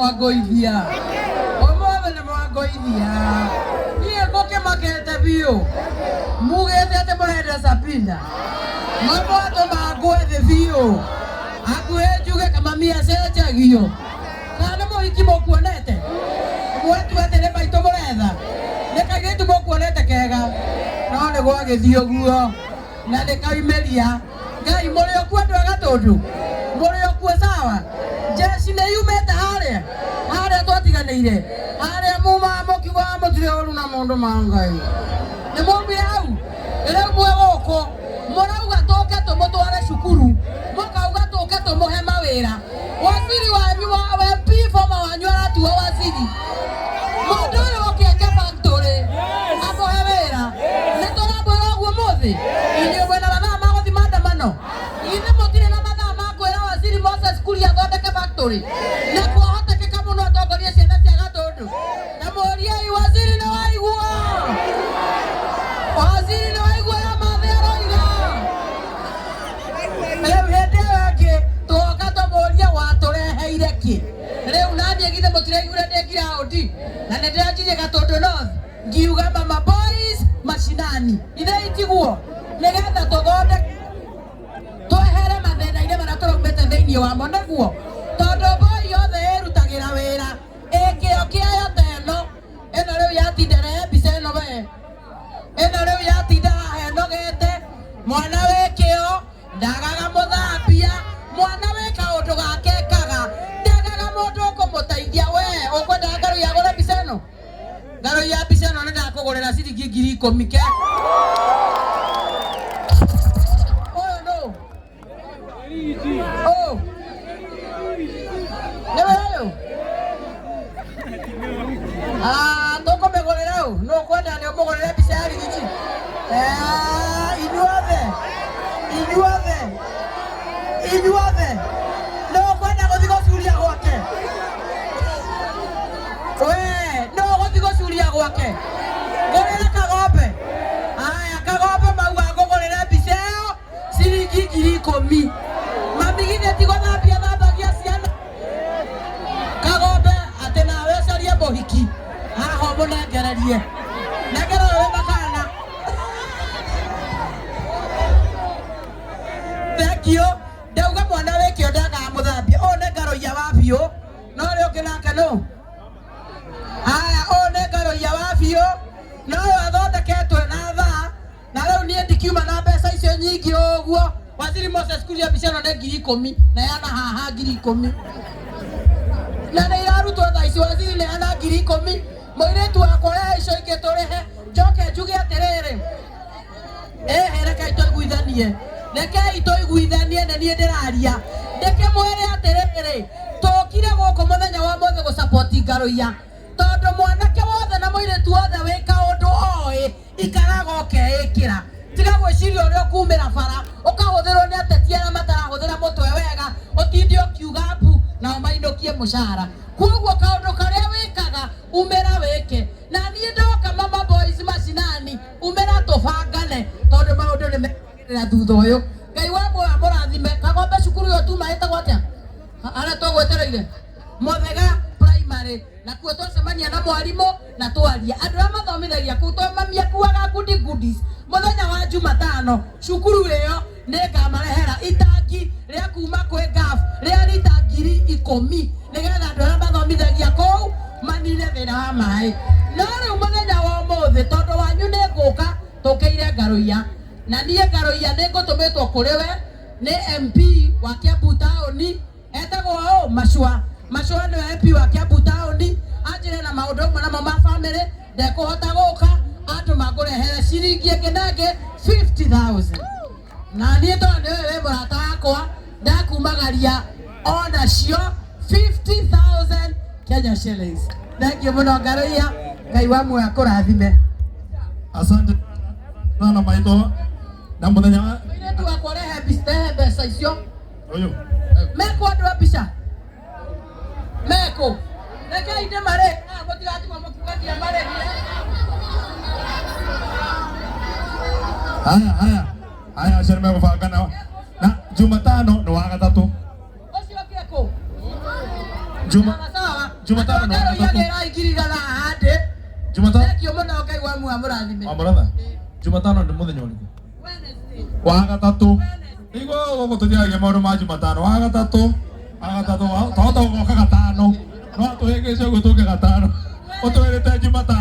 mwangoithia omothe nĩ mwangoithia niĩ ngũkĩmakete biũ mugĩte atĩ mũrenda Sabina mamwatũma ngwe thĩ biũ hakuhĩ njuge kamamia cenjagio kana mũhiki mũkuonete mwetu atĩ nĩ maitũ mũretha nĩ kairĩtu mũkuonete kega no nĩ gwagĩthiĩ ũguo na nĩkaumĩria Ngai mũrĩ okuo andũ a Gatũndũ mũrĩ okuo sawa jeshi nĩ yumĩte harĩa twatiganĩire harĩa mumaga mũkiugaga mũtirĩ ũru na mũndũ ma Ngai nĩ mũmbire hau rĩu mwĩ gũkũ mũrauga tũke tũmũtware cukuru mũkauga tũke tũmũhe mawĩra waziri wanyu wa MP former wanyu aratua waziri mũndũ ũyũ ũkĩenja factory amũhe wĩra nĩ tũrambwĩra ũguo mũthĩ inyuĩ mwĩna mathaa ma gũthiĩ maandamano ithe mũtirĩ na mathaa ma kwĩra waziri Moses Kuria athondeke factory na kwahotekeka mũno atongorie ciana cia Gatũndũ na mũriai waziri nĩ waigua waziri nĩ waigua ya mathe aroiga rĩu hĩndĩ ĩyo ĩngĩ twoka tũmũrie watũreheire kĩ rĩu naniĩ githe mũtiraiguire ndĩ ground na nĩ ndĩranjirie Gatũndũ North ngiuga mama boys mashinani ithe itiguo nĩgetha tũthondeke twehere mathĩna-inĩ marĩa tũraumĩte thĩinĩ wamo nĩguo tondũ boy yothe ĩrutagĩra wĩra ĩkĩo kĩayo ta ĩno rĩu yatinda rehe mbica ĩno we ĩno rĩu yatinda haha ĩnogete mwana wĩkĩo ndagaga mũthambia mwana wĩ kaũndũ gake ekaga ndagaga mũndũ ũkũmũteithia we ũkwenda Ngarũi agũre mbica ĩno Ngarũi ya mbica ĩno nĩ ndakũgũrĩra ciringi 10,000 ke ũyũ nũ nĩwe ũyũ tũkũmĩgũrĩra ũũ nũ ũkwenda nĩ ũmũgũrĩre mbica ya rigiti inyuothe nĩ ũkwenda gũthiĩ gũcuria gwake we nĩ ũgũthiĩ gũcuria gwake ngũrĩre Kagombe aya Kagombe mauga ngũgũrĩre mbica ĩyo ciringi 10,000 mami githĩ ti gũthambia thambagia ciana Kagombe atĩ nawe ũcarie mũhiki haha mũnengererie nengera ũyũ makana thengio ndauga mwana wĩkĩo ndagaga mũthambia ũũ nĩ Ngarũi wa biũ no ũrĩa ũngĩ nake nũ haya ũũ nĩ Ngarũi wa biũ no ũyũ athondeketwe na thaa na rĩu niĩ ndikiuma na mbeca icio nyingĩ ũguo waziri Moses Kuria mbica ĩno nĩ 10,000 na yana haha 10,000 na nĩ irarutwo thaa ici waziri nĩ yana 10,000 mũirĩtu wakwa rehe icio ingĩ tũrĩhe njoke njuge atĩrĩrĩ rekei tũiguithanie nĩ niĩ ndĩraria ndĩkĩmwĩre atĩrĩrĩ tũkire gũkũ mũthenya wa mũthĩ gũsupport Ngarũi tondũ mwanake wothe na mũirĩtu wothe wĩ kaũndũ oĩ ikaraga ũkeĩkĩra tiga gwĩciria ũrĩa ũkumĩra bara ũkahũthĩrwo nĩ ateti arĩa matarahũthĩra mũtwe wega ũtinde ũkiuga mbu nao mainũkie mũcara koguo kaũndũ karĩa wĩkaga umĩra wĩke na niĩ ndoka mama boys mashinani umĩra tũbangane tondũ maũndũ nĩ mekĩrĩra thutha ũyũ Ngai wa muoyo mũrathime Kagombe cukuru yo tuma ĩtagwo atĩa arĩa tũgwetereire Muthega primary na kuo twacemania na mwarimũ na twaria andũ arĩa mathomithagia kũu twamamia kuaga goodies mũthenya wa Jumatano cukuru ĩyo nĩngamarehera itangi rĩa kuma kwĩ gaf rĩa rita 10,000 nĩgetha andũ arĩa mathomithagia kũu manine thĩna wa maĩ no rĩu mũthenya wa ũmũthĩ tondũ wanyu nĩ ngũka tũkĩire Ngarũi na niĩ Ngarũi nĩ ngũtũmĩtwo kũrĩ we nĩ MP wa Kiambu taũni etagwo ũũ Macua nĩ MP wa Kiambu taũni anjĩre na maũndũ amwe namo ma family ndekũhota gũka andũ mangũrehere ciringi ĩngĩ na ĩngĩ 50,000 na niĩ tondũ nĩ wewe wĩ mũrata wakwa ndakumagaria onacio 50,000 Kenya shillings thengio mũno Ngarũi Ngai wa muoyo akũrathime asante sana maitho na mũthenya wa tu akũrehe mbeca icio ũyũ meko andũ a mbica meko rekei ndĩmarĩ mũtigatigwo mũkiugagia marĩhie haya acio nĩmegũbangana na Jumatano nĩ wa gatatũ ũcio kĩeko Juma sawa Jumatano no Ngaro ya gera ikiriga na hande. Jumatano Thank you muno kai wa murathime. Amratha Jumatano ndi muthenya uriku wa gatatu igo gututhiagia maundu ma Jumatano wa gatatu tohota guka gatano no tuhingicio gutuke gatano utwirite Jumatano